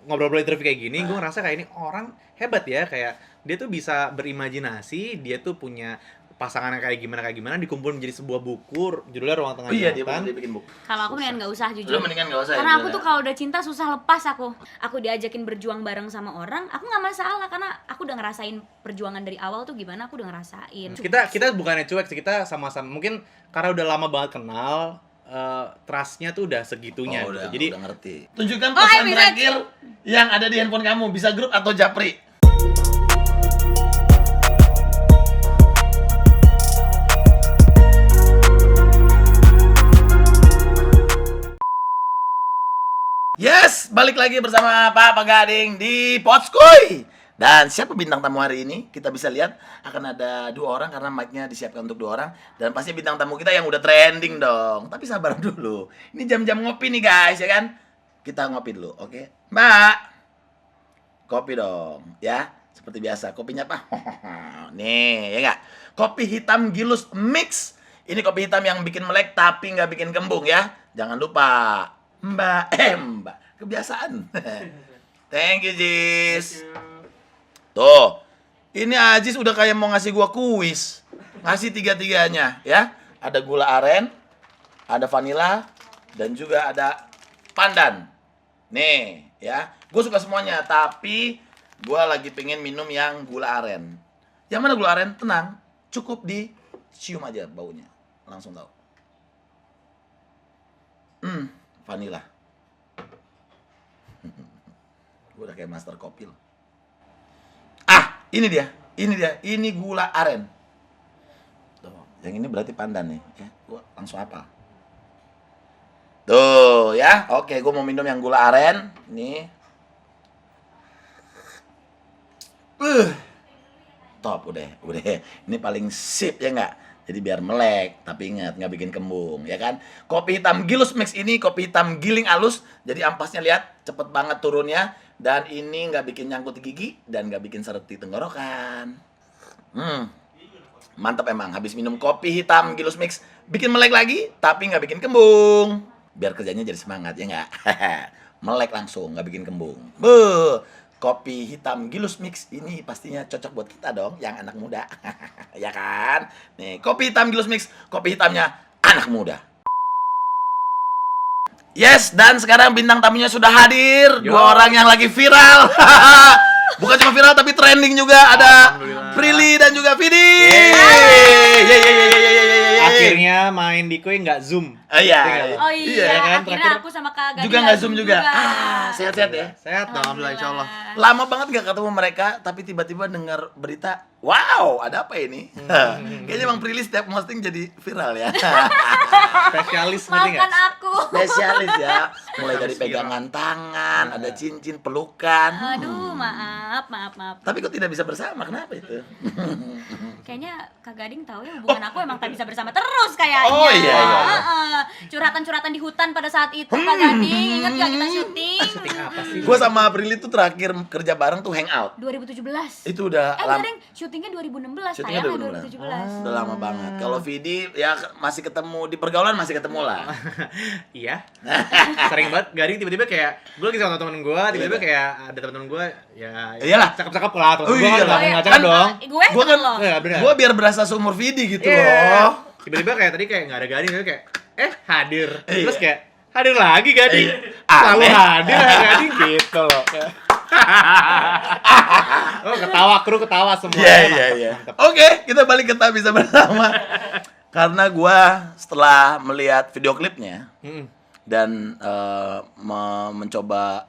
ngobrol-ngobrol interview kayak gini, gue ngerasa kayak ini orang hebat ya, kayak dia tuh bisa berimajinasi, dia tuh punya pasangannya kayak gimana dikumpul menjadi sebuah buku judulnya Ruang Tengah Iya, dia Ingatan. bikin buku. Kalau aku mendingan nggak usah Lu jujur. mendingan nggak usah ya, Karena aku bener tuh ya? kalau udah cinta susah lepas aku. Aku diajakin berjuang bareng sama orang, aku nggak masalah karena aku udah ngerasain perjuangan dari awal tuh gimana, aku udah ngerasain. Kita bukannya cuek sih, kita sama-sama mungkin karena udah lama banget kenal, trustnya tuh udah segitunya Oh, gitu. udah, Jadi udah ngerti. Tunjukkan Oh, pesan bisa. terakhir yang ada di handphone kamu, bisa grup atau japri. Yes, balik lagi bersama Pak Gading di Potskuy. Dan siapa bintang tamu hari ini? Kita bisa lihat akan ada 2 orang karena mic-nya disiapkan untuk 2 orang. Dan pasti bintang tamu kita yang udah trending dong. Tapi sabar dulu. Ini jam-jam ngopi nih guys, ya kan? Kita ngopi dulu, oke? Mbak, kopi dong, ya. Seperti biasa, kopinya apa? Nih, ya nggak? Kopi hitam Gilus Mix. Ini kopi hitam yang bikin melek tapi nggak bikin kembung ya. Jangan lupa, Mbak. Kebiasaan. Thank you, Jis. Tuh, ini Ajis udah kayak mau ngasih gua kuis. Ngasih 3-3-nya, ya. Ada gula aren, ada vanila, dan juga ada pandan. Nih, ya. Gue suka semuanya, tapi gue lagi pengen minum yang gula aren. Yang mana gula aren? Tenang, cukup dicium aja baunya. Langsung tahu. Vanila. Gue udah kayak master kopi loh. Ah, ini dia. Ini gula aren. Tuh, yang ini berarti pandan nih, ya. Gue langsung hafal. Tuh ya, oke, gue mau minum yang gula aren. Nih. Top udah. Ini paling sip ya nggak? Jadi biar melek, tapi ingat nggak bikin kembung, ya kan? Kopi hitam Gilus Mix ini kopi hitam giling alus, jadi ampasnya lihat cepet banget turunnya, dan ini nggak bikin nyangkut gigi dan nggak bikin seret di tenggorokan. Mantap emang, habis minum kopi hitam Gilus Mix, bikin melek lagi, tapi nggak bikin kembung. Biar kerjanya jadi semangat, ya nggak? Melek langsung, nggak bikin kembung. Kopi hitam Gilus Mix ini pastinya cocok buat kita dong, yang anak muda. Ya kan? Nih, kopi hitam Gilus Mix, kopi hitamnya anak muda. Yes, dan sekarang bintang tamunya sudah hadir. Yo. 2 orang yang lagi viral. Bukan cuma viral tapi trending juga. Ada Alhamdulillah. Prilly dan juga Vidi. akhirnya main di Kue nggak Zoom. Iya. Oh iya, Iya, kan? akhirnya Terakhir aku sama Kak Gading Juga nggak Zoom juga. Sehat-sehat ya. Sehat dong, alhamdulillah insyaallah. Lama banget gak ketemu mereka, tapi tiba-tiba dengar berita, wow, ada apa ini? Kayaknya Bang Prilly setiap posting jadi viral ya. Spesialis ngerti Maafkan nggak? aku. Spesialis ya. Mulai dari Spesialis pegangan tangan, ada cincin, pelukan. Aduh, maaf. Tapi kok tidak bisa bersama? Kenapa itu? Kayaknya Kak Gading tahu ya hubungan aku emang tak bisa bersama terus kayaknya. Oh, iya. Heeh. Curhatan-curhatan di hutan pada saat itu Kak Gading. Ingat gak kita syuting? Syuting apa sih? Gue sama Prilly tuh terakhir kerja bareng tuh hangout. 2017. Itu udah Eh, lama. Gading syutingnya 2016, Syutingnya tayangnya 2016. 2017. Udah lama banget. Kalau Vidi ya masih ketemu di pergaulan, masih ketemu lah. Iya. Sering banget Gading tiba-tiba kayak gue lagi sama temen gue, tiba-tiba Iya. kayak ada temen gue ya Iyalah. cakep-cakep lah, temen Oh, gue kan iyalah. nggak Oh, iya. ngacak Kan- dong. Gue Gua kan- temen lo. Iya bener. Gue biar berasa seumur Vidi gitu Iya. loh. Tiba-tiba kayak tadi kayak nggak ada Gading, tapi kayak hadir. Iya. Terus kayak hadir lagi Gading. Iya. Selalu Aneh. hadir Gading gitu loh. Oh kru ketawa semua. Iya. Mantep. Oke, kita balik ke Tak Bisa Bersama. Karena gua setelah melihat video klipnya Mm-mm. dan mencoba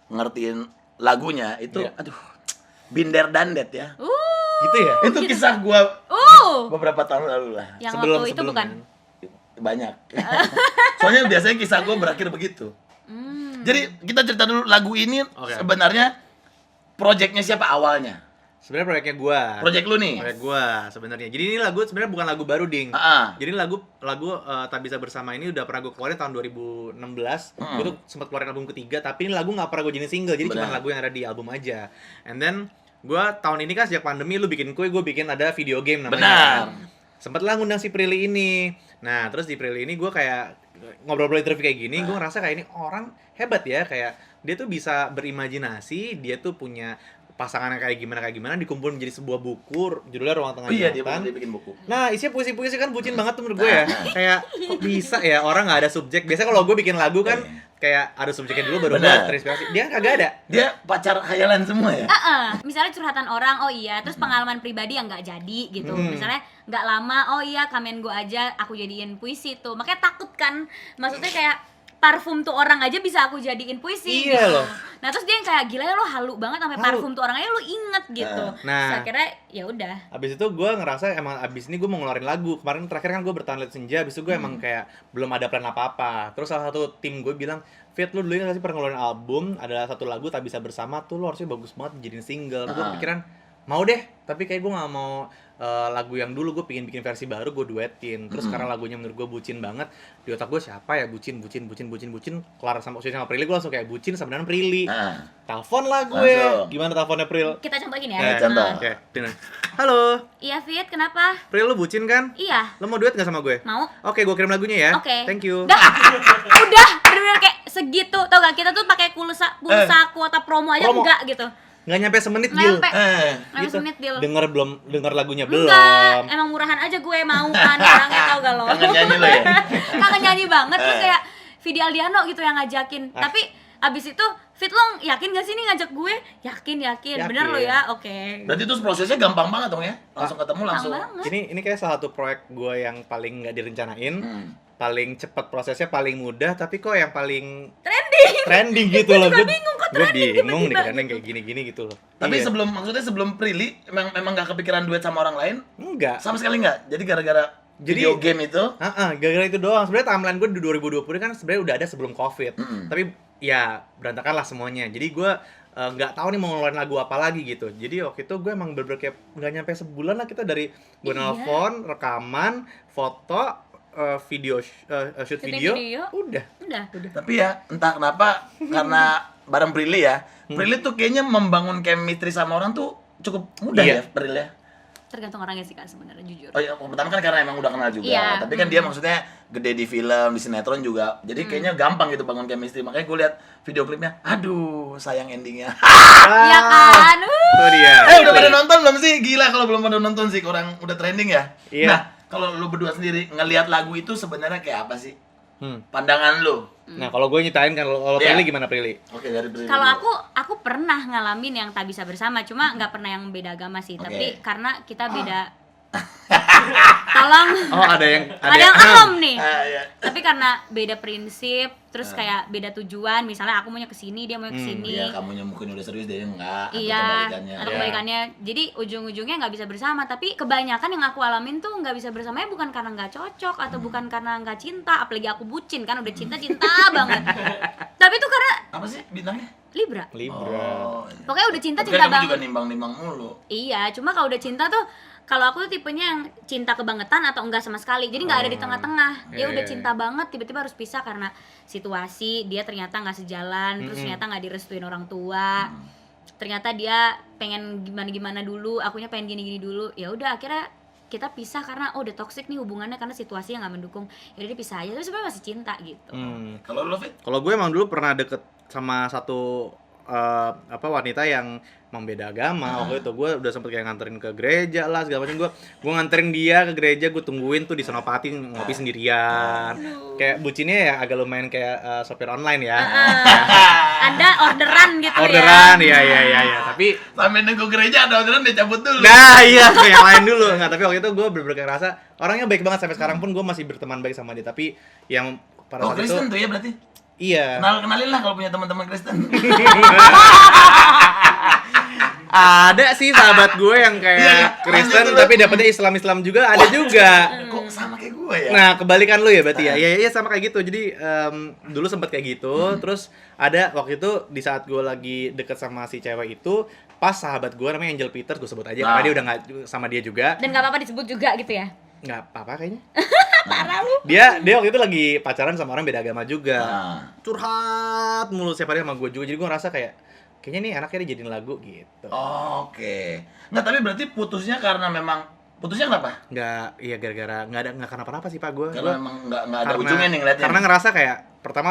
ngertiin lagunya itu, Iya. aduh, binder dandet ya. Gitu ya. Itu kisah gua beberapa tahun lalu lah. Yang waktu itu bukan? Banyak. Soalnya biasanya kisah gua berakhir begitu. Jadi kita cerita dulu lagu ini Oke. sebenarnya projectnya siapa awalnya? Sebenarnya proyeknya gua. Project lu nih. Proyek gua sebenarnya. Jadi ini lagu sebenarnya bukan lagu baru, Ding. Ah. Jadi lagu Tak Bisa Bersama ini udah pernah gue keluarin tahun 2016. Gue tuh sempat keluarin album ketiga, tapi ini lagu nggak pernah gue jadiin single. Jadi cuma Benar. lagu yang ada di album aja. And then gue tahun ini kan sejak pandemi lu bikin kue, gue bikin ada video game namanya. Benar. Sempet lah ngundang si Prilly ini. Nah, terus di Prilly ini gue kayak ngobrol-ngobrol interview kayak gini, gue ngerasa kayak ini orang hebat ya, kayak dia tuh bisa berimajinasi, dia tuh punya pasangan yang kayak gimana dikumpulin menjadi sebuah buku, judulnya Ruang Tengah Iya, dia Ingatan. bikin buku. Nah, isinya puisi-puisi kan bucin banget tuh menurut gue ya. Kayak kok bisa ya orang nggak ada subjek. Biasanya kalau gue bikin lagu kan kayak ada subjeknya dulu baru Benar. gue terinspirasi. Dia kagak ada. Dia pacar khayalan semua ya? Misalnya curhatan orang, oh iya, terus pengalaman pribadi yang nggak jadi gitu. Misalnya nggak lama, oh iya kamen gue aja aku jadiin puisi tuh. Makanya takut kan, maksudnya kayak parfum tuh orang aja bisa aku jadiin puisi. Iya gitu. loh. Nah terus dia yang kayak gila ya lo halu banget sampai Halu. parfum tuh orang aja lo inget gitu. Nah. Terus akhirnya ya udah. Abis itu gue ngerasa emang abis ini gue mau ngeluarin lagu. Kemarin terakhir kan gue bertahan lihat senja. Abis itu gue emang kayak belum ada plan apa-apa. Terus salah satu tim gue bilang, Fit, lu dulu nggak sih pernah ngeluarin album, ada satu lagu Tak Bisa Bersama tuh lo harusnya bagus banget jadiin single. Gue kepikiran mau deh, tapi kayak gue nggak mau lagu yang dulu, gue pengen bikin versi baru, gue duetin. Terus sekarang lagunya menurut gue bucin banget. Di otak gue siapa ya bucin. Kelar sama Prilly, gue langsung kayak bucin sebenarnya Prilly. Telepon lah gue. Langsung. Gimana teleponnya Pril? Kita contohin ya. Ya, contoh. Oke, Tina. Halo, Iya Fit, kenapa? Pril lu bucin kan? Iya, Lo mau duet gak sama gue? mau. Oke, gue kirim lagunya ya. Oke. Thank you. Udah, bener-bener kayak segitu. Tau gak, kita tuh pakai pulsa kuota promo aja Promo. enggak gitu. Nggak nyampe semenit, Nggak Gil. nyampe. Nggak Gitu. semenit deal. Denger lagunya belum. Enggak, emang murahan aja gue mau kan orangnya, tau gak lo? Kangen nyanyi lo ya? Kangen nyanyi banget, terus kayak Vidi Aldiano gitu yang ngajakin. Tapi abis itu, Fit lo yakin gak sih nih ngajak gue? Yakin. Bener lo ya? Oke. Berarti terus prosesnya gampang banget dong ya? Langsung ketemu langsung. Gampang banget. Ini kayak salah satu proyek gue yang paling nggak direncanain. Paling cepat prosesnya, paling mudah, tapi kok yang paling trending gitu loh. Gue bingung nih kadang kayak gini-gini gitu loh. Tapi Iya. sebelum Prilly memang gak kepikiran duet sama orang lain? Enggak. Sama sekali enggak? Jadi gara-gara video game itu? Gara-gara itu doang. Sebenarnya timeline gue di 2020 kan sebenarnya udah ada sebelum COVID. Tapi ya berantakan lah semuanya. Jadi gue nggak tahu nih mau ngeluarin lagu apa lagi gitu. Jadi waktu itu gue emang bener-bener kayak nggak nyampe sebulan lah kita dari gue nelfon, rekaman, foto, video, shoot video, udah. Tapi ya entah kenapa karena bareng Prilly ya. Prilly tuh kayaknya membangun chemistry sama orang tuh cukup mudah Iya. ya Prilly ya. Tergantung orangnya sih Kak sebenarnya, jujur. Oh iya, pertama kan karena emang udah kenal juga. Iya. Tapi kan dia maksudnya gede di film, di sinetron juga. Jadi kayaknya gampang gitu bangun chemistry. Makanya gue lihat video klipnya, aduh sayang endingnya. Iya kan? Itu dia. Udah pada nonton belum sih? Gila kalau belum pada nonton sih, orang udah trending ya. Iya. Nah, kalau lu berdua sendiri ngelihat lagu itu sebenarnya kayak apa sih? Pandangan lu? Nah, kalau gue nyitain kan, kalau Iya. Prilly gimana Prilly? Oke, dari Prilly. Kalau dulu. aku pernah ngalamin yang Tak Bisa Bersama, cuma nggak pernah yang beda agama sih. Oke. Tapi karena kita beda. Tolong. Oh, ada yang Ada yang anom nih. Iya. Tapi karena beda prinsip, terus kayak beda tujuan. Misalnya aku maunya kesini, dia mau ke sini. Iya, kamunya mungkin udah serius, dia enggak. Iya, kebalikannya. atau kebalikannya. Jadi ujung-ujungnya nggak bisa bersama. Tapi kebanyakan yang aku alamin tuh nggak bisa bersamanya bukan karena nggak cocok atau bukan karena nggak cinta. Apalagi aku bucin kan, udah cinta banget. Tapi tuh karena Apa sih bintangnya? Libra. Libra. Iya. Pokoknya udah cinta Tapi kan kamu banget. juga nimbang-nimbang mulu. Iya, cuma kalau udah cinta tuh, kalau aku tuh tipenya yang cinta kebangetan atau enggak sama sekali. Jadi nggak ada di tengah-tengah. Ya udah Iya. cinta banget, tiba-tiba harus pisah karena situasi, dia ternyata nggak sejalan, terus ternyata nggak direstuin orang tua. Ternyata dia pengen gimana-gimana dulu, akunya pengen gini-gini dulu. Ya udah akhirnya kita pisah karena udah toxic nih hubungannya karena situasinya nggak mendukung. Ya udah dipisah aja, tapi sebenarnya masih cinta gitu. Kalau lu Fit? Kalau gue emang dulu pernah deket sama satu wanita yang emang beda agama. Waktu itu gue udah sempet kayak nganterin ke gereja lah segala macam. Gue nganterin dia ke gereja, gue tungguin tuh di Senopati ngopi sendirian. Kayak bucinnya ya agak lumayan kayak sopir online ya. Anda orderan gitu Orderan, ya. iya. Tapi Sampai nunggu gereja ada orderan dia cabut dulu. nah iya, kayak yang lain dulu. Nggak, tapi waktu itu gue bener-bener kayak ngerasa orangnya baik banget sampai sekarang pun gue masih berteman baik sama dia. Tapi yang pada Oh, saat itu Kristen tuh ya berarti? iya. Kenalin lah kalau punya teman-teman Kristen. Ada sih sahabat gue yang Iya, kayak Kristen lanjut, tapi dapetnya Islam juga ada juga. Kok sama kayak gue ya? Nah, kebalikan lu ya berarti ya. Iya sama kayak gitu. Jadi dulu sempat kayak gitu. Terus ada waktu itu di saat gue lagi deket sama si cewek itu, pas sahabat gue namanya Angel Peters, gue sebut aja karena dia udah nggak sama dia juga. Dan nggak apa-apa disebut juga gitu ya. Nggak apa-apa kayaknya. Parah lu. Dia waktu itu lagi pacaran sama orang beda agama juga. Nah. Curhat mulu setiap hari sama gue juga. Jadi gue ngerasa kayaknya nih anaknya dijadiin lagu gitu. Oke. Nggak, tapi berarti putusnya karena memang Putusnya kenapa? Nggak, iya gara-gara nggak kenapa-napa sih Pak gue. Karena emang nggak ada ujungnya nih ngeliatnya. Karena ngerasa kayak pertama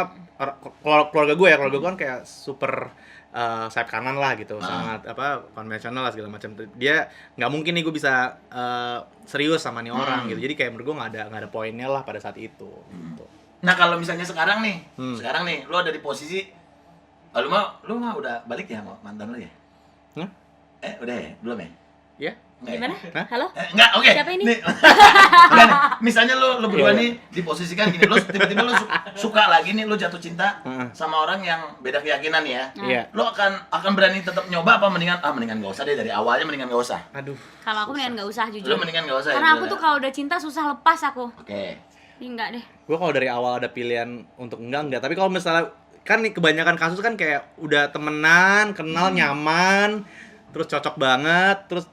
keluarga gue kan kayak super sayap kanan lah gitu, sangat konvensional lah segala macam. Dia nggak mungkin nih gue bisa serius sama nih orang gitu. Jadi kayak menurut gue nggak ada poinnya lah pada saat itu. Gitu. Nah kalau misalnya sekarang nih lo ada di posisi, lu mah udah balik ya sama mantan lu ya? Udah ya? Belum ya? Iya. Gimana? Hah? Halo? Enggak, oke. Siapa ini? Nih. Misalnya lu berdua nih diposisikan gini, lu tiba-tiba lu suka lagi nih, lu jatuh cinta sama orang yang beda keyakinan ya. Iya. Lu akan berani tetap nyoba apa mendingan enggak usah deh, dari awalnya mendingan enggak usah. Aduh. Kalau aku mendingan nggak usah Lu jujur. mendingan enggak usah Karena ya. aku tuh kalau udah cinta susah lepas aku. Oke. Ini enggak deh. Gue kalau dari awal ada pilihan untuk enggak. Tapi kalau misalnya kan nih kebanyakan kasus kan kayak udah temenan, kenal nyaman, terus cocok banget, terus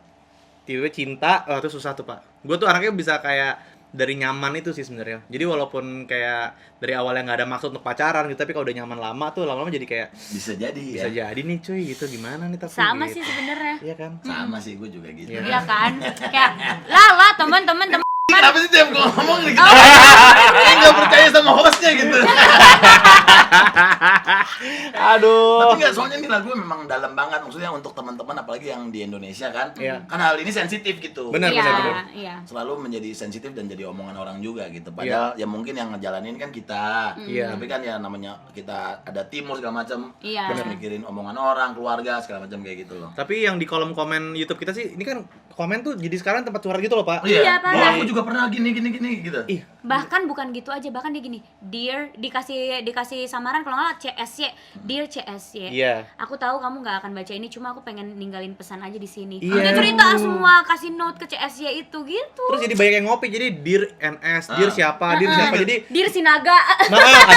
tiba-tiba cinta, itu susah tuh Pak. Gue tuh anaknya bisa kayak dari nyaman itu sih sebenarnya. Jadi walaupun kayak dari awalnya nggak ada maksud untuk pacaran gitu, tapi kalau udah nyaman lama tuh lama-lama jadi kayak Bisa jadi jadi nih cuy gitu, gimana nih tapi Sama gitu. sih sebenarnya. Iya kan? Sama sih, gue juga gitu. Iya. Iya kan? Kayak lah teman-teman Kenapa sih tiap gue ngomong nih kita nggak percaya sama hostnya gitu. Aduh. Tapi nggak, soalnya ini lagu memang dalam banget, maksudnya untuk teman-teman apalagi yang di Indonesia kan. Iya. Kan hal ini sensitif gitu. Benar. Iya. Selalu menjadi sensitif dan jadi omongan orang juga gitu. Padahal ya mungkin yang ngejalanin kan kita. Iya. Tapi kan ya namanya kita ada timur segala macam. Iya. Harus mikirin omongan orang, keluarga segala macam kayak gitu loh. Tapi yang di kolom komen YouTube kita sih, ini kan komen tuh jadi sekarang tempat curhat gitu loh Pak. Iya, Oh, parah. aku juga pernah gini gitu. Ih, Bahkan bukan gitu aja, bahkan dia gini, dear, dikasih samaran kalau nggak CSY, dear CSY. Iya. Aku tahu kamu nggak akan baca ini, cuma aku pengen ninggalin pesan aja di sini. Iya. Dia cerita semua, kasih note ke CSY itu gitu. Terus jadi banyak yang ngopi, jadi Dear NS, Dear siapa, Dear siapa, jadi Dear Sinaga.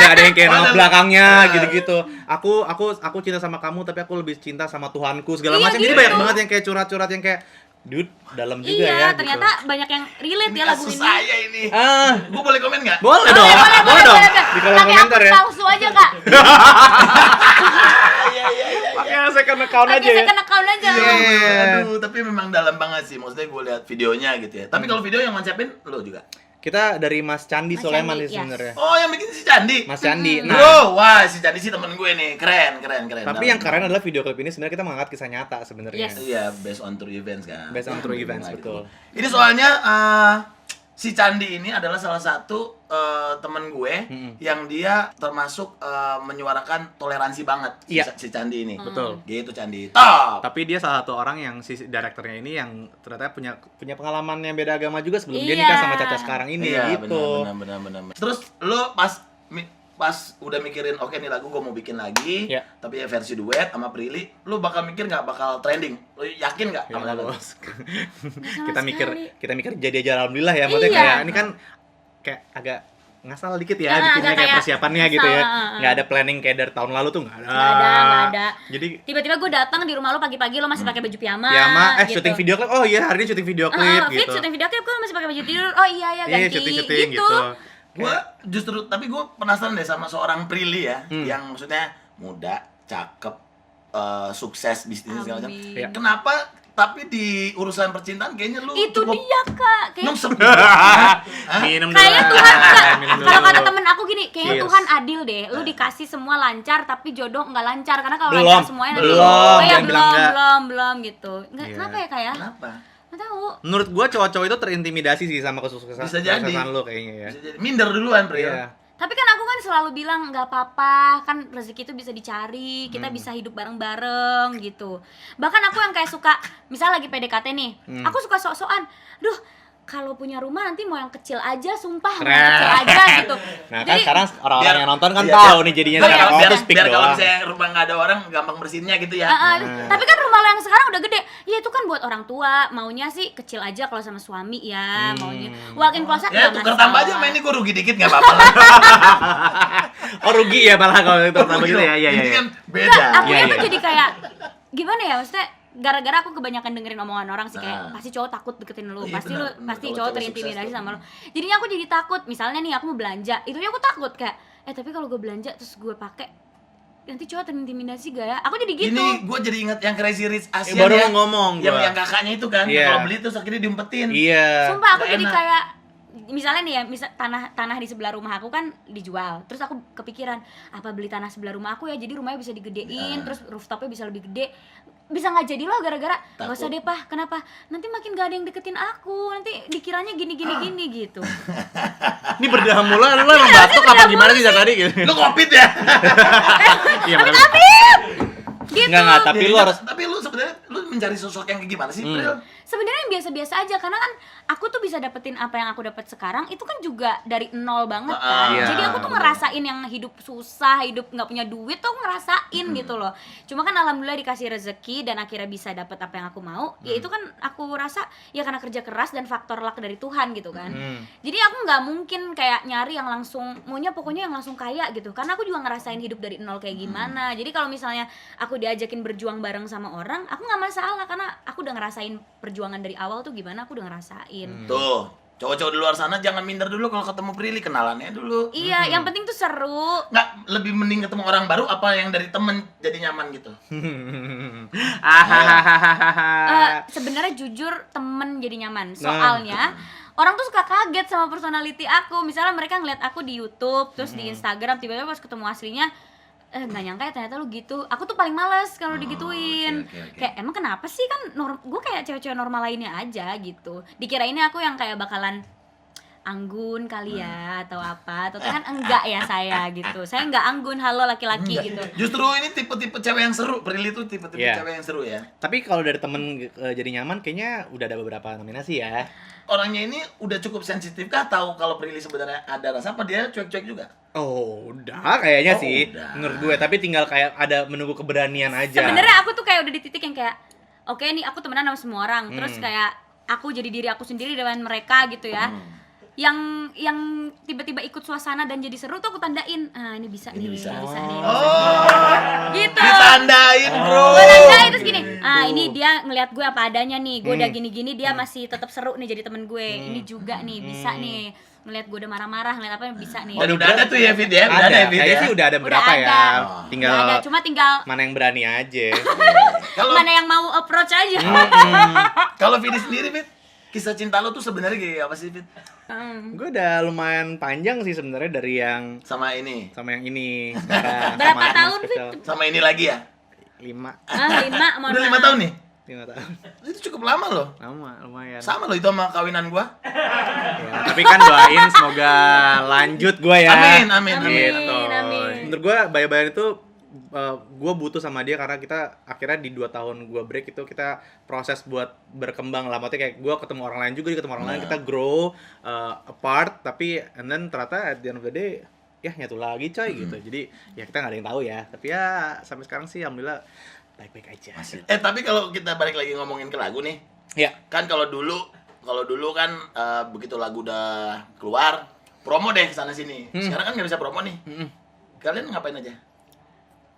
ada yang kayak nama Ada. belakangnya gitu-gitu. Aku cinta sama kamu tapi aku lebih cinta sama Tuhanku segala Iya, macam. Jadi gitu. banyak banget yang kayak curhat-curhat yang kayak dude, dalam juga ya. Iya, gitu. ternyata banyak yang relate ya lagu Kasus ini. saya ini. Ah, Gue boleh komen nggak? boleh dong. Boleh dong. Di kolom Pakai komentar akun ya. palsu aja, Kak. Iya. Pakai second account aja Pakai ya. second account aja. Iya. Aduh, tapi memang dalam banget sih. Maksudnya gue lihat videonya gitu ya. Tapi kalau video yang konsepin lo juga. Kita dari Mas Candi Mas Soleman Candi, sih sebenarnya. Oh, yang bikin si Candi. Mas Candi. Bro, wah si Candi sih temen gue nih. Keren. Tapi yang keren adalah video klip ini sebenarnya kita mengangkat kisah nyata sebenarnya. Yes. Iya, based on true events kan. Based on true events, Gitu. betul. Ini soalnya si Candi ini adalah salah satu temen gue yang dia termasuk menyuarakan toleransi banget. Iya. Si Candi ini. Betul. Gitu Candi. Top. Tapi dia salah satu orang yang si direkturnya ini yang ternyata punya pengalaman yang beda agama juga sebelum dia Iya. nikah sama Caca sekarang ini Iya, gitu. benar. Terus lo pas udah mikirin oke nih lagu gue mau bikin lagi, Iya. tapi ya versi duet sama Prilly, lo bakal mikir nggak bakal trending? Lo yakin nggak? Ya sama lagu? bos. Sama kita sekali. mikir jadi aja alhamdulillah ya. Maksudnya Iya. kayak ini kan kayak agak ngasal dikit ya bikinnya agak kayak kayak persiapannya gitu ya. ngasal, Nggak ada planning kayak dari tahun lalu tuh nggak ada. Nggak ada. Jadi Tiba-tiba gue datang di rumah lo pagi-pagi, lo masih pakai baju piyama. piyama gitu. syuting video klip. Oh iya, hari ini syuting video klip Fit, gitu. syuting video klip gue masih pakai baju tidur. Oh iya Iya, ganti syuting gitu. Gue justru, tapi gue penasaran deh sama seorang Prilly ya, yang maksudnya muda, cakep, sukses bisnis segala macam. Amin. Iya. Kenapa? Tapi di urusan percintaan kayaknya lu Itu cukup dia, Kak. Kayak Minum Kayaknya dulu. Tuhan Kak, Minum dulu. kalau kata temen aku gini, kayaknya Cheers. Tuhan adil deh. Lu dikasih semua lancar tapi jodoh nggak lancar, karena kalau Belum. lancar semuanya nanti Belum. oh ya Jangan bilang nggak. belum gitu. Enggak, Iya. kenapa ya Kak ya? Kenapa? Nggak tahu. Menurut gua cowok-cowok itu terintimidasi sih sama kesuksesan Bisa jadi. kesuksesan lu kayaknya ya. Bisa jadi. Minder duluan, Pril. Iya. Tapi kan aku kan selalu bilang nggak apa-apa, kan rezeki itu bisa dicari, kita bisa hidup bareng-bareng gitu. Bahkan aku yang kayak suka, misal lagi PDKT nih, aku suka sok-sokan, duh kalau punya rumah nanti mau yang kecil aja, sumpah mau yang kecil aja gitu. Nah kan Jadi sekarang orang-orang biar- yang nonton kan iya, tahu biar- nih jadinya biar, sekarang biar, auto speak biar kalau doang. misalnya rumah nggak ada orang gampang bersihinnya gitu ya. Tapi kan rumah lo yang sekarang udah gede, ya itu kan buat orang tua, maunya sih kecil aja kalau sama suami ya, maunya walk-in closet Ya nggak tukar tambah aja, masalah. main ini gue rugi dikit nggak apa-apa lah. Oh rugi ya malah kalau itu tambah gitu ya. Iya Ini iya. kan Enggak, beda. akunya Iya, tuh iya. jadi kayak gimana ya, maksudnya gara-gara aku kebanyakan dengerin omongan orang sih, kayak pasti cowok takut deketin lu, Iya, pasti benar, lu benar. pasti Kalau cowok cowok terintimidasi sukses sama tuh. lu. Jadinya aku jadi takut, misalnya nih aku mau belanja, itu aku takut kayak tapi kalau gue belanja terus gue pakai nanti cowok terintimidasi gak ya? Aku jadi gitu. Ini gue jadi ingat yang Crazy Rich Asian baru ya. mau ngomong Yang gua. yang kakaknya itu kan, Iya. kalau beli terus akhirnya diumpetin. Iya. Sumpah aku Nggak jadi enak. kayak misalnya nih ya, tanah di sebelah rumah aku kan dijual. Terus aku kepikiran, apa beli tanah sebelah rumah aku ya, jadi rumahnya bisa digedein, terus rooftopnya bisa lebih gede. Bisa nggak jadi loh gara-gara nggak usah deh Pak, kenapa? Nanti makin gak ada yang deketin aku, nanti dikiranya gini gitu. Ini berdarah mulu lu emang batuk apa gimana sih dari tadi gitu. Lu covid ya? Iya benar. Gitu. Enggak, tapi lu harus Tapi lu sebenarnya lu mencari sosok yang kayak gimana sih, Pril? Sebenarnya yang biasa-biasa aja, karena kan aku tuh bisa dapetin apa yang aku dapat sekarang itu kan juga dari nol banget kan. Iya, Jadi aku tuh ngerasain yang hidup susah, hidup nggak punya duit tuh aku ngerasain gitu loh. Cuma kan alhamdulillah dikasih rezeki dan akhirnya bisa dapet apa yang aku mau. Ya itu kan aku rasa ya karena kerja keras dan faktor luck dari Tuhan gitu kan. Jadi aku nggak mungkin kayak nyari yang langsung maunya pokoknya yang langsung kaya gitu. Karena aku juga ngerasain hidup dari nol kayak gimana. Jadi kalau misalnya aku diajakin berjuang bareng sama orang, aku nggak masalah karena aku udah ngerasain perjuangan dari awal tuh gimana, aku udah ngerasain. Tuh, cowok-cowok di luar sana jangan minder dulu kalau ketemu Prilly, kenalannya dulu. Iya, yang penting tuh seru. Nggak, lebih mending ketemu orang baru apa yang dari temen jadi nyaman gitu? Sebenarnya jujur temen jadi nyaman. Soalnya orang tuh suka kaget sama personality aku. Misalnya mereka ngeliat aku di YouTube, terus di Instagram, tiba-tiba pas ketemu aslinya nggak nyangka ya ternyata lu gitu. Aku tuh paling males kalau digituin. oke. Kayak emang kenapa sih, kan gue kayak cewek-cewek normal lainnya aja gitu. Dikirainnya aku yang kayak bakalan anggun kali ya atau apa, atau kan enggak ya saya gitu. Saya enggak anggun, halo laki-laki gitu. Justru ini tipe-tipe cewek yang seru. Prilly tuh tipe-tipe Iya. cewek yang seru ya. Tapi kalau dari temen jadi nyaman kayaknya udah ada beberapa nominasi ya. Orangnya ini udah cukup sensitif kah tahu kalau Prilly sebenarnya ada rasa apa dia cuek-cuek juga? Oh, udah kayaknya Oh, sih udah. menurut gue, tapi tinggal kayak ada menunggu keberanian aja. Sebenarnya aku tuh kayak udah di titik yang kayak oke nih aku temenan sama semua orang, terus kayak aku jadi diri aku sendiri dengan mereka gitu ya. Yang tiba-tiba ikut suasana dan jadi seru tuh aku tandain. Ah, ini bisa nih, bisa. bisa nih. Oh, Gitu. ditandain bro. Gue tandain terus gini. Ah, ini dia ngelihat gue apa adanya nih. Gue udah gini-gini dia masih tetap seru nih jadi temen gue. Ini juga nih bisa nih. Ngelihat gue udah marah-marah, ngeliat apa yang bisa nih. Dan udah ada tuh ya Fit ya, udah ada ya Fit Kayaknya ya. sih udah ada beberapa Udah ya. ada. Tinggal Udah ada, cuma tinggal mana yang berani aja. Kalau mana yang mau approach aja. kalau Fit sendiri Fit, kisah cinta lo tuh sebenarnya kayak apa sih Fit? Gue udah lumayan panjang sih sebenarnya dari yang Sama ini, sama yang ini. Sekarang Berapa sama yang tahun, spesial. sama ini lagi ya. 5 5, mohon Udah 5 maaf. tahun nih. 5 tahun. Itu cukup lama loh. Lama, lumayan. Sama loh itu sama kawinan gua. Ya, tapi kan doain semoga lanjut gue ya. Amin, amin, Amin, Gitu. amin. Menurut gue bayar-bayar itu gue butuh sama dia karena kita akhirnya di 2 tahun gue break itu kita proses buat berkembang lah. Maksudnya kayak gue ketemu orang lain juga, dia ketemu orang lain, kita grow apart, tapi and then ternyata at the end of the day ya nyatu lagi coy gitu. Jadi ya kita nggak ada yang tahu ya. Tapi ya sampai sekarang sih alhamdulillah baik-baik aja. Tapi kalau kita balik lagi ngomongin ke lagu nih, Ya. kan kalau dulu kan begitu lagu udah keluar, promo deh sana sini. Sekarang kan nggak bisa promo nih. Kalian ngapain aja?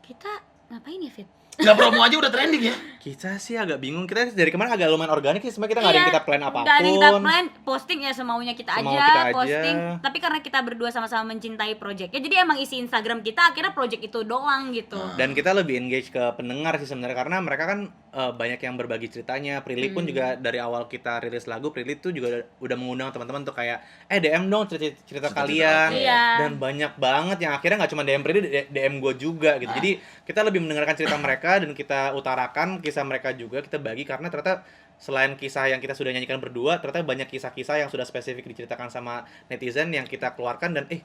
Kita ngapain ya, Fit? Nggak promo aja udah trending ya? Kita sih agak bingung. Kita dari kemarin agak lumayan organik sih. Sebenarnya kita nggak ada yang kita plan apapun. Nggak ada yang kita plan, posting ya semaunya kita Semau aja, kita aja. posting. Tapi karena kita berdua sama-sama mencintai projectnya, jadi emang isi Instagram kita akhirnya project itu doang gitu. Dan kita lebih engage ke pendengar sih sebenarnya karena mereka kan banyak yang berbagi ceritanya. Prilly pun juga dari awal kita rilis lagu, Prilly tuh juga udah mengundang teman-teman tuh kayak DM dong cerita kalian. Iya. Dan banyak banget yang akhirnya nggak cuma DM Prilly, DM gue juga gitu. Jadi kita lebih mendengarkan cerita mereka dan kita utarakan kisah mereka juga, kita bagi karena ternyata selain kisah yang kita sudah nyanyikan berdua, ternyata banyak kisah-kisah yang sudah spesifik diceritakan sama netizen yang kita keluarkan dan ini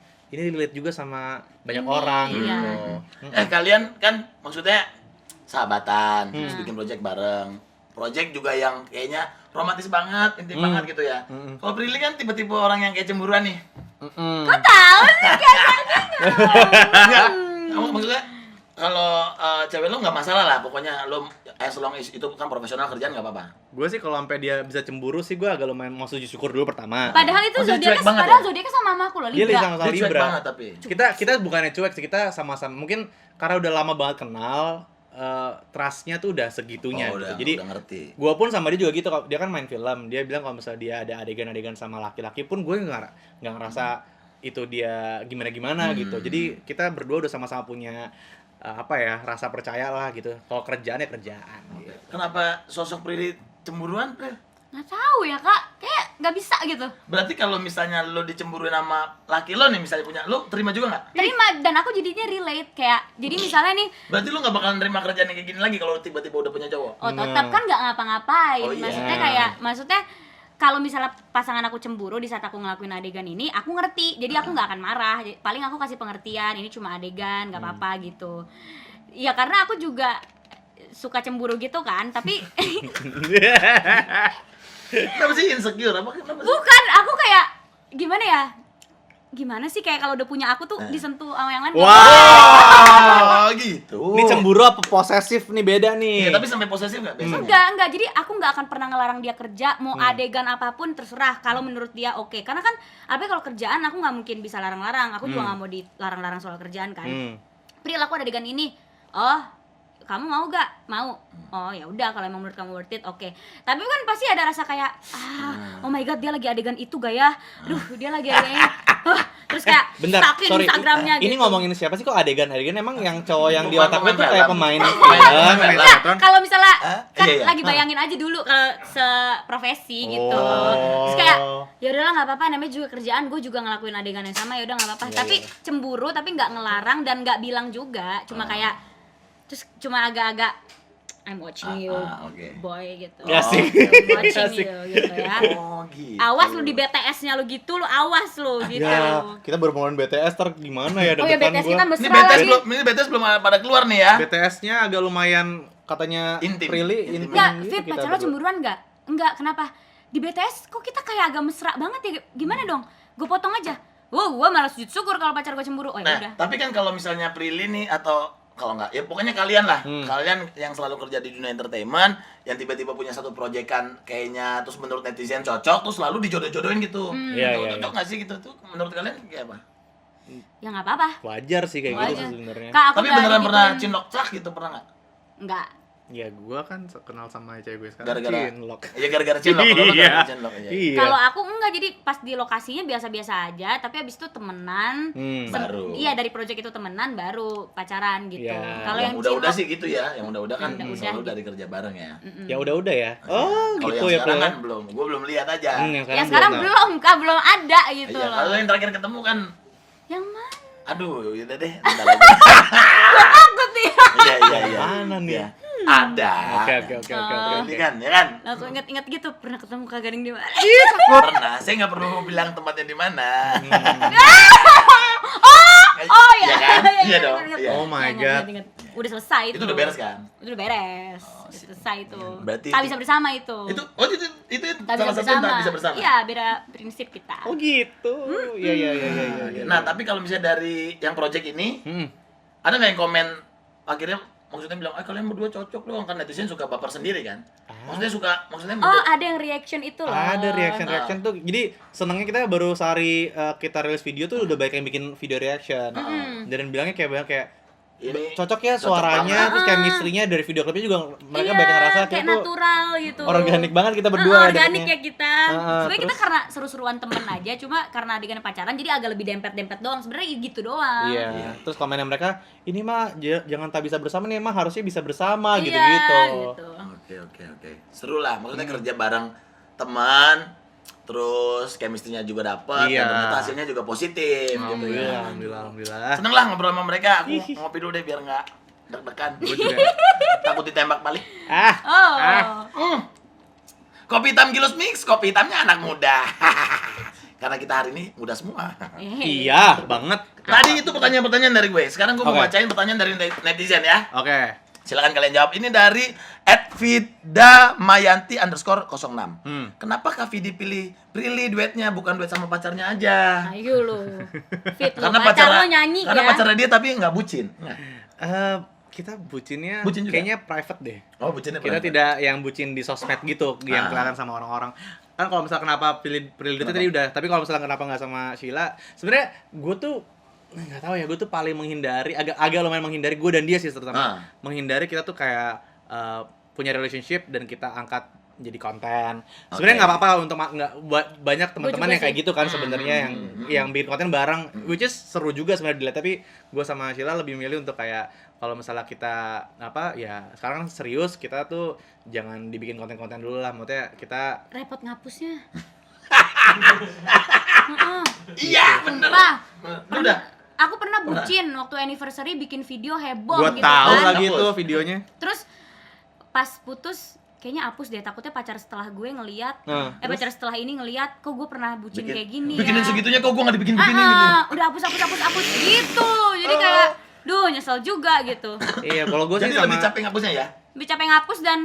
relate juga sama banyak orang iya. gitu. Kalian kan maksudnya sahabatan, terus bikin project bareng. Project juga yang kayaknya romantis banget, intim banget gitu ya. Kalau Prilly kan tipe-tipe orang yang kayak cemburuan nih. Kok tahu sih Enggak, kamu maksudnya kalau cewek lo nggak masalah lah, pokoknya lo as long as itu kan profesional kerjaan nggak apa-apa. Gue sih kalau sampai dia bisa cemburu sih gue agak lumayan mau sujud syukur dulu pertama. Padahal itu Oh, dia zodiaknya cuek banget padahal ya? zodiaknya sama mamaku loh, Dia Libra. sama Dia cuek Libra. banget tapi. Kita bukannya cuek sih, kita sama-sama mungkin karena udah lama banget kenal, trustnya tuh udah segitunya Oh, gitu. udah, Jadi udah ngerti. gue pun sama dia juga gitu. Dia kan main film, dia bilang kalau misalnya dia ada adegan-adegan sama laki-laki pun gue nggak ngerasa itu dia gimana-gimana gitu. Jadi kita berdua udah sama-sama punya apa ya, rasa percaya lah gitu. Kalau kerjaan ya kerjaan. Gitu. Kenapa sosok Prilly cemburuan, Pril? Nggak tahu ya kak, kayak nggak bisa gitu. Berarti kalau misalnya lo dicemburuin sama laki lo nih, misalnya punya, lo terima juga nggak? Terima, dan aku jadinya relate kayak, jadi misalnya nih, Berarti lo nggak bakalan terima kerjaan yang kayak gini lagi kalau tiba-tiba udah punya cowok? oh tetap kan nggak ngapa-ngapain. Oh, iya. Maksudnya kalau misalnya pasangan aku cemburu di saat aku ngelakuin adegan ini, aku ngerti, jadi aku nggak akan marah. Paling aku kasih pengertian, ini cuma adegan, nggak apa-apa gitu. Ya karena aku juga suka cemburu gitu kan, tapi Kenapa sih insecure? Kenapa sih? bukan, aku kayak gimana ya? Gimana sih kayak kalau udah punya aku tuh disentuh sama yang lain. Oh, gitu. Ini cemburu apa posesif nih, beda nih. Iya, tapi sampai posesif nggak biasanya? Enggak. Jadi aku nggak akan pernah ngelarang dia kerja, mau adegan apapun terserah. Kalau menurut dia oke. Karena kan, apa kalau kerjaan aku nggak mungkin bisa larang-larang. Aku juga nggak mau dilarang-larang soal kerjaan kan. Pril, aku adegan ini. Oh, kamu mau gak? Mau. Oh ya udah, kalau emang menurut kamu worth it, oke. Tapi kan pasti ada rasa kayak, oh my god, dia lagi adegan itu gak ya? Duh, dia lagi adegan ini. Terus kayak Bentar, stalkin sorry. Instagramnya gitu. Ini ngomongin siapa sih kok adegan-adegan, emang yang cowok yang di otaknya tuh Pemain kayak film. pemain Pemain film. film. Kalau misalnya kan Iya, iya. lagi bayangin aja dulu kalau seprofesi gitu. Oh. Terus kayak ya udahlah nggak apa-apa, namanya juga kerjaan, gue juga ngelakuin adegan yang sama, ya udah nggak apa-apa. Iya, Tapi iya. cemburu tapi nggak ngelarang dan nggak bilang juga, cuma kayak terus cuma agak-agak I'm watching you, oke. boy gitu. Ya, asik. I'm watching Asik. you gitu ya. Oh, gitu. Awas lu di BTS-nya lu gitu, lu awas lu gitu. Ya, kita baru mulai BTS, ter gimana ya Oh ya deg-degan BTS gua. kita Ini mesra BTS lagi. belum pada keluar nih ya. BTS-nya agak lumayan katanya Intim. Prilly Intim. intim Enggak, gitu Fit, kita pacar lo berdua. cemburuan enggak? Enggak, kenapa? Di BTS kok kita kayak agak mesra banget ya? Gimana dong? Gue potong aja. Wow, gue malah sujud syukur kalau pacar gue cemburu. Oh ya Nah, udah. tapi kan kalau misalnya Prilly nih atau kalau nggak, ya pokoknya kalian lah, kalian yang selalu kerja di dunia entertainment, yang tiba-tiba punya satu proyekan kayaknya, terus menurut netizen cocok, terus selalu dijodoh-jodohin gitu. Iya, Tuh, iya, cocok nggak sih gitu tuh? Menurut kalian kayak apa? Ya nggak apa-apa. Wajar sih kayak gitu Wajar. sih sebenarnya. Kak, aku Tapi udah beneran pernah digituin. cinlok cak gitu, pernah nggak? Enggak. Ya gua kan kenal sama cewek gue sekarang Gara-gara cinlok. Iya, gara-gara cinlok. Kalau lo Iya. gara-gara cinlok aja. Iya. Kalau aku enggak, jadi pas di lokasinya biasa-biasa aja, tapi abis itu temenan. Baru. Iya, dari project itu temenan baru pacaran gitu. Ya, Kalau Yang yang udah-udah cinlok- sih gitu ya, yang udah-udah kan Udah-udah selalu gitu. dari kerja bareng ya. Ya udah ya. Oh, Kalau gitu yang ya, sekarang Prilly. kan belum, gue belum lihat aja. Ya sekarang belum, Kak, belum ada gitu Iya, loh. kalau yang terakhir ketemu kan, Yang mana? aduh, udah deh, bentar aja. Takut nih. Iya. Mana nih? Iya. Ada. Oke. Ini kan, ya kan? Langsung inget-inget gitu, pernah ketemu Kak Gading di mana? Pernah, saya nggak perlu bilang tempatnya di mana. Oh iya, Iya kan? Iya dong. ingat. Iya. Oh my Ingat, God. ingat. Udah selesai itu. Itu udah beres kan? Itu udah beres. Udah selesai itu. Berarti Tak itu- bisa bersama itu. Itu tak salah satu yang tak bisa bersama. Iya, beda prinsip kita. Oh gitu. Iya. Nah, tapi kalau misalnya dari yang project ini, ada nggak yang komen akhirnya maksudnya bilang, kalian berdua cocok doang, kan netizen suka baper sendiri kan? Maksudnya Oh, ada yang reaction itu loh. Ada reaction tuh. Jadi senengnya kita baru sehari kita rilis video tuh udah banyak yang bikin video reaction. Dan bilangnya kayak Ini cocok ya cocok suaranya, banget. terus chemistry-nya dari video klipnya juga mereka Iya, banyak ngerasa kayak kayak tuh natural gitu. organik banget kita berdua Organik deketnya. ya kita. Sebenarnya kita terus- karena seru-seruan temen aja, cuma karena adegan pacaran jadi agak lebih dempet-dempet doang. Sebenarnya gitu doang. Iya. Terus komennya mereka, ini mah jangan tak bisa bersama nih, mah harusnya bisa bersama Iya, gitu-gitu. gitu. Oke. Seru lah, maksudnya kerja bareng teman, terus chemistry-nya juga dapat, Iya. dan ternyata hasilnya juga positif gitu ya. Alhamdulillah. Seneng lah ngobrol sama mereka, aku ngopi dulu deh biar nggak deg-degan. Gue juga. Takut ditembak balik. Oh. Kopi hitam Gilus Mix, kopi hitamnya anak muda. Karena kita hari ini muda semua. Iya, banget. Tadi itu pertanyaan-pertanyaan dari gue. Sekarang gue mau Oke. bacain pertanyaan dari netizen ya. Oke. Silakan kalian jawab. Ini dari @vidamayanti_06. Kenapa Kak Vidi pilih Prilly duetnya, bukan duet sama pacarnya aja? Ayo lu. Fit lu. Karena Pacar lo nyanyi karena ya. pacarnya dia tapi nggak bucin. Kita bucinnya Bucin juga? kayaknya private deh. Oh, bucinnya Kita private. tidak yang bucin di sosmed gitu, yang kelihatan sama orang-orang. Kan kalau misalnya kenapa pilih itu tadi udah, tapi kalau misalnya kenapa nggak sama Sheila, sebenarnya gue tuh nggak tahu ya, gue tuh paling menghindari, agak lumayan menghindari, gue dan dia sih terutama menghindari kita tuh kayak punya relationship dan kita angkat jadi konten. Sebenarnya nggak apa-apa untuk nggak banyak teman-teman juga yang kayak sih. gitu kan sebenarnya yang bikin konten bareng, which is seru juga sebenarnya dilihat. Tapi gue sama Sheila lebih milih untuk kayak kalau misalnya kita apa ya sekarang serius, kita tuh jangan dibikin konten-konten dulu lah. Maksudnya kita Repot ngapusnya. Iya, bener. Pak, Udah. aku pernah bucin waktu anniversary bikin video heboh gue gitu tahu kan. lagi Hapus. tuh videonya. Terus pas putus kayaknya hapus deh, takutnya pacar setelah gue ngeliat pacar setelah ini ngeliat kok gue pernah bucin kayak gini Bikinin ya. segitunya kok gue nggak dibikin-bikinin gitu. Udah hapus gitu. Jadi kayak duh nyesel juga gitu. Iya, kalau gue sih Jadi sama lebih capek ngapusnya ya? Lebih capek ngapus dan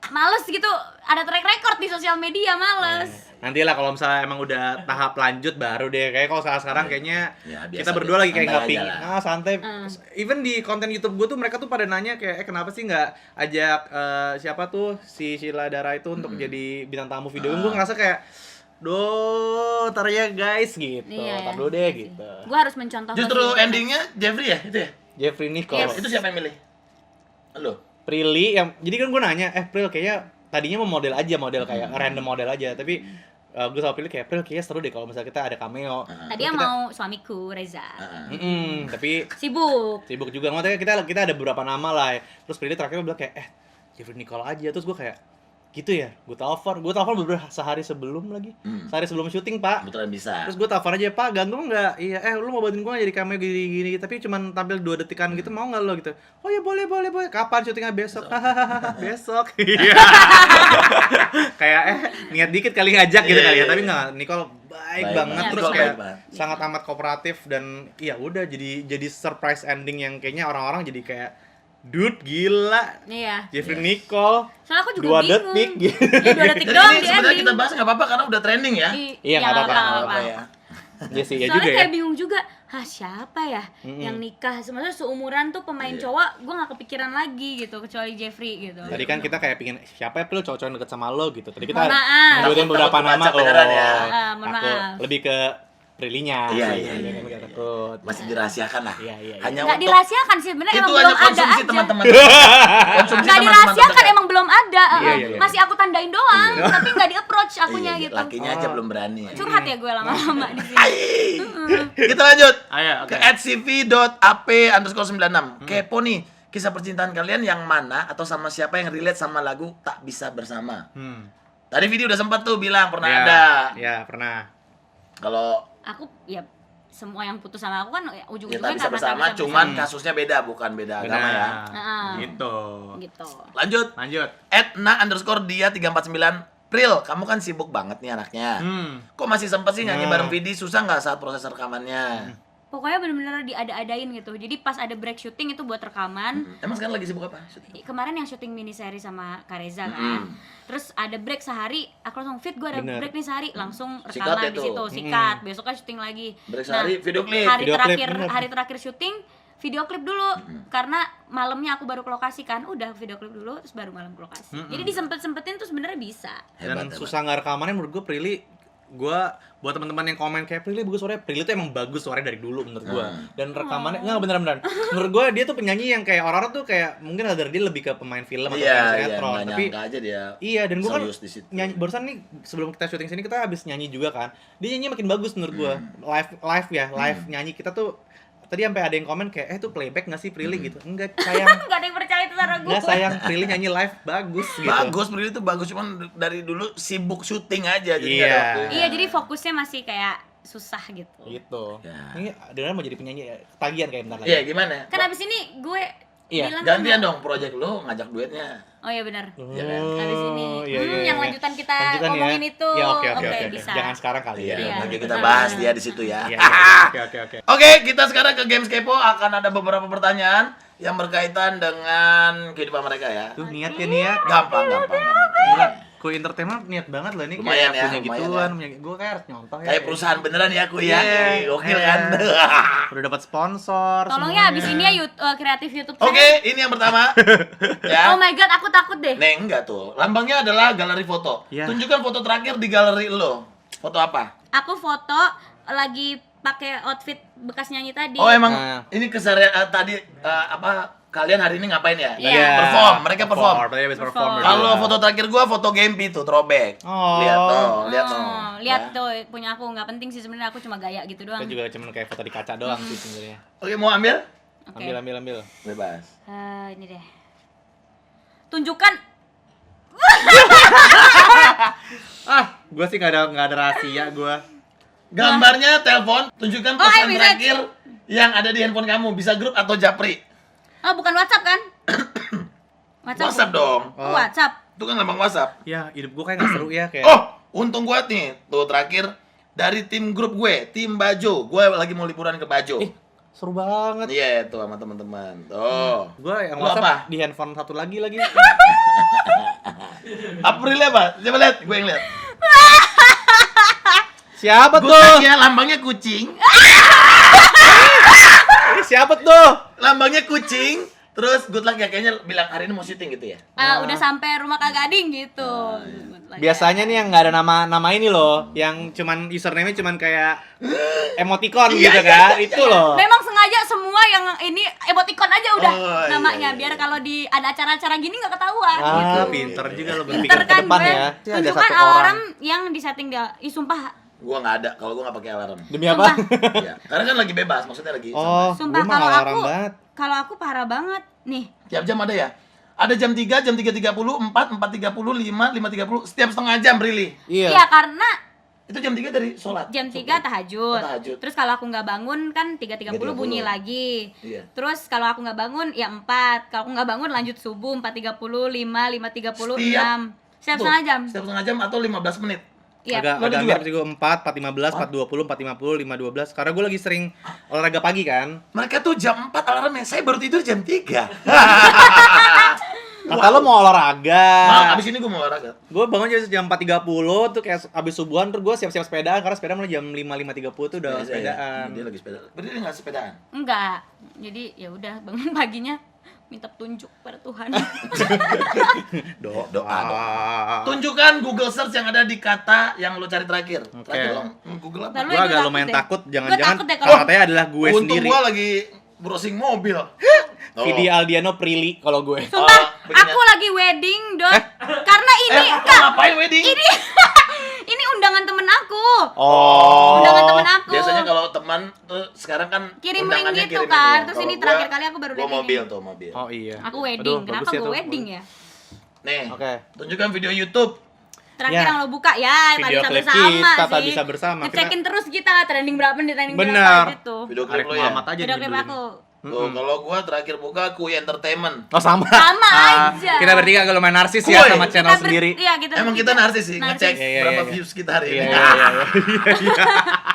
males gitu. Ada track record di sosial media, males. nantilah kalau misalnya emang udah tahap lanjut baru deh. Kayak kalau sekarang kayaknya Ya, biasa kita berdua lagi kayak santai nggak aja ping lah. santai. Even di konten YouTube gue tuh mereka tuh pada nanya kayak kenapa sih nggak ajak siapa tuh si Sheila Dara itu untuk jadi bintang tamu video. Gue ngerasa kayak ntar ya guys gitu. Iya, Ntar dulu deh iya sih. gitu. Gue harus mencontoh. Justru endingnya Jeffrey ya itu ya? Jeffrey Nicole. Itu siapa yang milih? Lo? Prilly yang jadi kan gue nanya Pril kayaknya tadinya mau model kayak random model aja, tapi gue sama Prilly kayak Pril kayaknya seru deh kalau misalnya kita ada cameo. Tadinya mau suamiku Reza. Tapi Sibuk. sibuk juga, makanya kita ada beberapa nama lah ya. Terus Prilly terakhir bilang kayak Jeffrey Nicole aja. Terus gue kayak gitu ya, gue telepon beberapa sehari sebelum lagi, sehari sebelum syuting Pak. Kebetulan bisa. Terus gue telepon aja, Pak ganggu nggak? Iya, lu mau bantuin gue nggak jadi cameo gini, tapi cuman tampil 2 detikan gitu, mau nggak lo gitu? Oh ya boleh. Kapan syutingnya besok? Hahaha, besok. Iya. Kayak niat dikit kali ngajak gitu kali ya, tapi nggak. Nicole baik banget, banget. terus Nicole kayak baik banget. sangat amat kooperatif dan ya udah jadi surprise ending yang kayaknya orang-orang jadi kayak dude gila. Iya. Jeffrey Nicole. Soalnya aku juga 2 bingung. detik gitu. Iya, 2 detik Jadi doang ini di sebenarnya ending. kita bahas nggak apa-apa karena udah trending ya. Iya, nggak apa-apa, nggak Apa apa-apa. ya? Iya sih, ya Soalnya juga ya. kayak bingung juga, siapa ya yang nikah? Sebenarnya seumuran tuh pemain cowok, gue nggak kepikiran lagi gitu, kecuali Jeffrey gitu. Tadi kan kita kayak pingin siapa ya Pril cowok-cowok yang deket sama lo gitu. Tadi kita Mohon maaf. nyebutin beberapa Takut nama. baca beneran ya. Mohon Aku maaf. lebih ke Prilinya. Iya. Nggak takut. Masih dirahasiakan lah. Iya. Hanya Nggak untuk dirahasiakan sih, sebenarnya itu emang hanya belum ada konsumsi aja. teman-teman. Konsumsi Nggak teman-teman dirahasiakan, terdekat. emang belum ada. Iya. Masih aku tandain doang, tapi nggak di approach akunya Iya, gitu. lakinya aja belum berani. Ya. Curhat ya gue lama-lama di sini. Kita lanjut Ayo, ke oke. @cv.ap_96. Kepo nih, kisah percintaan kalian yang mana atau sama siapa yang relate sama lagu Tak Bisa Bersama? Tadi video udah sempat tuh bilang pernah Iya, ada. Iya, pernah. Kalau Aku ya semua yang putus sama aku kan ya ujung-ujungnya Tak Bisa karena Bersama, tak bisa cuman bersama. kasusnya beda, bukan beda agama ya. Gitu. Gitu. Lanjut. Lanjut. @na_dia349. Pril, kamu kan sibuk banget nih anaknya. Kok masih sempet sih nyanyi bareng Vidi? Susah nggak saat proses rekamannya? Pokoknya bener-bener diada-adain gitu. Jadi pas ada break syuting itu buat rekaman. Emang sekarang lagi sibuk apa? Syuting? Kemarin yang syuting mini seri sama Kareza kan. Terus ada break sehari, aku langsung fit gue ada Bener. break nih sehari, langsung Sikat rekaman ya di tuh. situ, sikat. Besoknya syuting lagi. Break sehari, video klip. Hari Video klip, terakhir bener. hari terakhir syuting video klip dulu karena malamnya aku baru ke lokasi kan, udah video klip dulu terus baru malam ke lokasi. Jadi disempet-sempetin tuh sebenarnya bisa. Dan susah nggak rekamannya menurut gue Prilly. Gue buat teman-teman yang komen kayak Prilly bagus suaranya. Prilly tuh emang bagus suaranya dari dulu menurut gue. Dan rekamannya nggak beneran. Menurut gue dia tuh penyanyi yang kayak orang-orang tuh kayak mungkin sadar dia lebih ke pemain film atau pemain Iya, sinetron. nggak Tapi nyangka aja dia. iya, dan gue kan serius di situ. nyanyi barusan nih sebelum kita syuting sini kita habis nyanyi juga kan. Dia nyanyi makin bagus menurut gue. Live nyanyi kita tuh tadi sampai ada yang komen kayak itu playback nggak sih Prilly gitu. Enggak, sayang. Gak ada yang percaya itu suara gue. Enggak, sayang, Prilly nyanyi live bagus gitu. Bagus, Prilly itu bagus, cuman dari dulu sibuk syuting aja jadi nggak Iya. ada waktunya. Iya, jadi fokusnya masih kayak susah gitu. Gitu. Ya. Ini Denan mau jadi penyanyi ya? Ketagihan kayak bentar lagi. Iya, gimana? Kan abis ini gue Iya, bilang Gantian sama- dong project lu ngajak duetnya. Oh iya benar. Iya kan? Abis ini iya, yang lanjutan kita Lanjutan ngomongin ya? itu. Ya, oke, Oke, oke. bisa. Jangan sekarang kali ya. Iya, Iya. nanti kita bahas dia di situ ya. Iya, oke. Oke, kita sekarang ke Games Kepo akan ada beberapa pertanyaan yang berkaitan dengan kehidupan mereka ya. Tuh niatnya niat. Gampang. Gila, Ku Entertainment niat banget loh ini Lumayan kayak ya, punya lumayan gituan, ya. gue kayak harus nyontoh ya. Kayak perusahaan beneran ya aku ya. Iya. Gokil Iya. kan? Udah dapat sponsor. Tolong ya semuanya. abis ini ya kreatif YouTube Oke, saya. ini yang pertama. Ya. Oh my god, aku takut deh. Neng, enggak tuh. Lambangnya adalah galeri foto. Iya. Tunjukkan foto terakhir di galeri lo. Foto apa? Aku foto lagi pakai outfit bekas nyanyi tadi. Oh, emang Nah. ini keseharian tadi apa kalian hari ini ngapain ya? Iya. Perform, mereka perform. Mereka habis perform. Perform. Kalau foto terakhir gua foto Gempi tuh throwback. Oh. Lihat tuh, lihat tuh. Lihat Ya. tuh punya aku nggak penting sih sebenarnya, aku cuma gaya gitu doang. Kita juga cuman kayak foto di kaca doang sih sebenarnya. Oke, mau ambil? Oke. Ambil. Bebas. Ini deh. Tunjukkan. Gua sih nggak ada rahasia gua. Gambarnya telepon, tunjukkan Oh, ayo pesan bisa. terakhir yang ada di handphone kamu. Bisa grup atau japri. Oh, bukan WhatsApp kan? WhatsApp dong. Oh, WhatsApp. Itu kan lambang WhatsApp. Ya, hidup gua kayak nggak seru ya kayak. Oh, untung gue nih. Tuh terakhir dari tim grup gue, tim Bajo. Gue lagi mau liburan ke Bajo. Seru banget. Iya, tuh sama teman-teman. Tuh. Gua yang Lu WhatsApp apa? di handphone satu lagi. Aprilnya apa? Coba lihat, gue yang lihat. Siapa Gue tuh? ya lambangnya kucing. Ini siapa tuh? Lambangnya kucing. Terus good luck ya, kayaknya bilang hari ini mau syuting gitu ya. Udah sampai rumah Kak Gading gitu. Biasanya nih yang nggak ada nama ini loh, yang cuman username-nya cuman kayak emoticon gitu kan, itu loh. Memang sengaja semua yang ini emoticon aja udah Oh, iya, namanya iya, biar iya. kalau di ada acara-acara gini nggak ketahuan gitu. Pinter juga lo berpikir Pinter ke kan depan gue. ya. Ada Tunjukkan satu alarm orang. yang disetting dia. Ih sumpah. Gue nggak ada, kalau gue nggak pakai alarm. Demi apa? Ya, karena kan lagi bebas, maksudnya lagi. Oh, Sumpah gua mah kalau alarm aku banget. kalau aku parah banget. Nih. Tiap jam ada ya? Ada jam 3, jam 3.30, 4, 4.30, 5, 5.30, setiap setengah jam Brili. Iya karena Itu jam 3 dari sholat. jam 3 tahajud. Oh, tahajud. Terus kalau aku nggak bangun kan 3.30 bunyi lagi. Iya. Terus kalau aku nggak bangun ya 4. Kalau aku nggak bangun lanjut subuh 4.30, 5, 5.30, 6. Setiap Tuh, setengah jam. Setiap setengah jam atau 15 menit. Iya. Agak Lu ada juga? mirip sih gue 4, 4.15, 4.20, 4.50, 5.12. Karena gue lagi sering olahraga pagi kan. Mereka tuh jam 4 alarmnya, saya baru tidur jam 3. Kata lo mau olahraga. Nah, abis ini gue mau olahraga. Gue bangun jam 4.30 tuh kayak abis subuhan, terus gue siap-siap sepedaan karena sepeda mulai jam 5.30 tuh udah Biasa ya. sepedaan. Dia lagi sepedaan. Berarti dia nggak sepedaan? Enggak. Jadi ya udah bangun paginya minta petunjuk pada Tuhan. Doa. Tunjukkan Google search yang ada di kata yang lo cari terakhir. Oke. Terakhir lo Google apa? Lalu Gue itu agak takut lumayan deh. takut, Gua jangan-jangan takut deh kalau- katanya adalah gue Untung sendiri. gue lagi browsing mobil. Vidi Aldiano Prilly kalau gue. Sumpah, begini. aku lagi wedding, Dot. Karena ini Kok enggak. ngapain wedding? Ini undangan temen aku. Oh. Undangan temen aku. Biasanya kalau teman tuh sekarang kan Kirim undangannya link gitu kirim kan. ya. Terus Kalau ini gua- terakhir kali aku baru gua lihat ini. mobil tuh, mobil. Oh iya. Aku wedding. Aduh, Kenapa bagus ya gue tuh. wedding ya? Nih, Oke. tunjukkan video YouTube. Terakhir Ya. yang lo buka ya, Video tak klip bisa bersama kita, sih. tak bisa bersama. Ngecekin terus kita trending berapa nih, trending Bener. berapa gitu. Video klip Arif lo ya. Muhammad aja Video klip dibeliin. aku. Tuh, kalau gua terakhir buka Kui Entertainment. Oh sama. Sama aja. Kita bertiga agak lumayan narsis Kuy. ya sama channel Kita sendiri. Iya, kita Emang kita narsis sih, ngecek Iya, iya, berapa iya. views kita hari Iya, ini. iya, iya.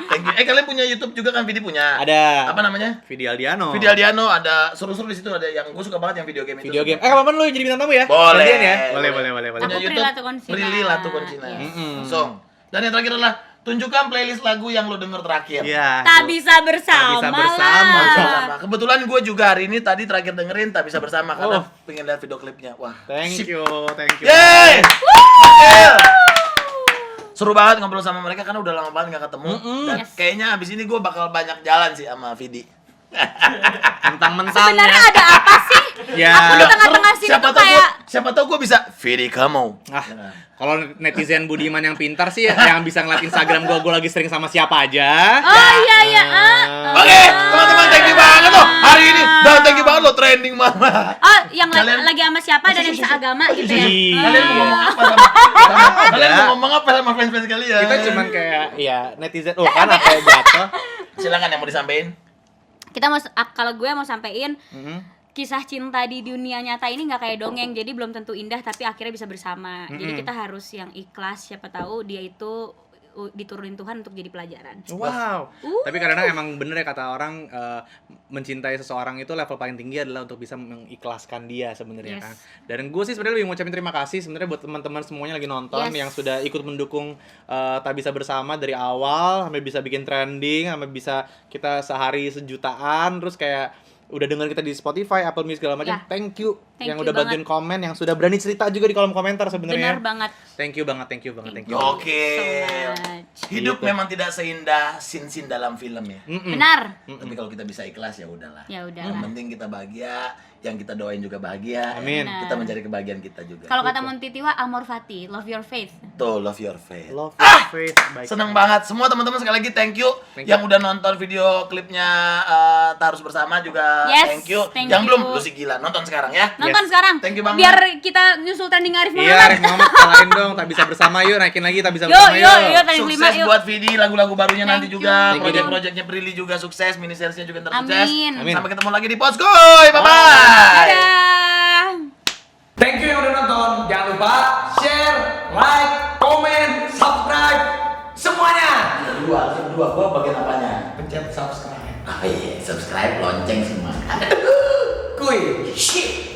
Thank you. Kalian punya YouTube juga kan? Vidi punya. Ada. Apa namanya? Vidi Aldiano. Vidi Aldiano, ada seru-seru di situ, ada yang gue suka banget yang video game itu. Video game. Kapan lu yang jadi bintang tamu ya? Boleh. Gantian ya? Boleh. Aku Punya Prilly Latukonsina. Prilly Latukonsina. Yes. Langsung. Dan yang terakhir adalah tunjukkan playlist lagu yang lo denger terakhir. Iya. Tak bisa bersama. Tak bisa bersama. lah. Sama. Kebetulan gue juga hari ini tadi terakhir dengerin tak bisa bersama karena Oh. pengen lihat video klipnya. Wah. Thank sip. you, thank you. Yeay! Gokil! Seru banget ngobrol sama mereka karena udah lama banget gak ketemu. Dan Yes. kayaknya abis ini gue bakal banyak jalan sih sama Vidi. Mentang-mentang Sebenarnya ya. ada apa sih? Ya. Aku di tengah-tengah sini tuh kayak siapa tahu gue bisa Vidi kamu. Ah, kalau netizen Budiman yang pintar sih yang bisa ngeliat Instagram gue lagi sering sama siapa aja. oh iya iya. Oke, teman-teman thank you banget loh. Hari ini dan thank you banget loh trending banget. Oh, yang Kalian- lagi sama siapa dan yang seagama gitu ya. Iya. Kalian mau ngomong apa kalian mau ngomong apa sama fans-fans kalian? Kita cuman kayak ya netizen. Oh kan apa ya jatuh. Silakan yang mau disampaikan. Kita mau kalau gue mau sampein Mhm. kisah cinta di dunia nyata ini nggak kayak dongeng, jadi belum tentu indah tapi akhirnya bisa bersama. Jadi kita harus yang ikhlas, siapa tahu dia itu diturunin Tuhan untuk jadi pelajaran. Wow. Tapi kadang-kadang emang bener ya kata orang mencintai seseorang itu level paling tinggi adalah untuk bisa mengikhlaskan dia sebenarnya Yes. kan. Dan gue sih sebenarnya lebih ngucapin terima kasih sebenarnya buat teman-teman semuanya lagi nonton Yes. yang sudah ikut mendukung Tak Bisa Bersama dari awal sampai bisa bikin trending, sampai bisa kita sehari sejutaan, terus kayak udah denger kita di Spotify, Apple Music segala macam. Ya. Thank you Thank yang you udah bantuin komen, yang sudah berani cerita juga di kolom komentar sebenarnya. Benar banget. Thank you banget, thank you banget, thank you. Oke. So much. Hidup Gitu. memang tidak seindah sin-sin dalam film ya. Mm-mm. Benar. Tapi kalau kita bisa ikhlas ya udahlah. Ya udah Yang lah. penting kita bahagia, yang kita doain juga bahagia. Amin. Kita mencari kebahagiaan kita juga. Kalau kata Montitiwa, amor fati, love your faith. Tuh, love your faith. Love your faith. Baik. Seneng banget. Semua teman-teman sekali lagi thank you. Thank Yang you. udah nonton video klipnya Tarus Bersama juga Yes, thank you. thank Yang you. belum, lu sih gila. Nonton sekarang ya. Nonton Yes. sekarang. Thank you banget. Biar kita nyusul trending Arif Iya, Muhammad. Arif Muhammad kalahin dong, tak bisa bersama yuk, naikin lagi tak bisa Yuk, bersama yuk, yuk, trending 5 Sukses yuk. buat Vidi, lagu-lagu barunya Thank nanti you. juga. Thank you, Project-projectnya Prilly juga sukses, mini seriesnya juga ntar sukses. Amin. Amin. Sampai ketemu lagi di Podskuy. Bye-bye. Dadah. Thank you yang udah nonton. Jangan lupa share, like, komen, subscribe, semuanya. Kedua, gua bagian apanya? Pencet subscribe. Oh iya, subscribe, lonceng semua. Kuy. Shit.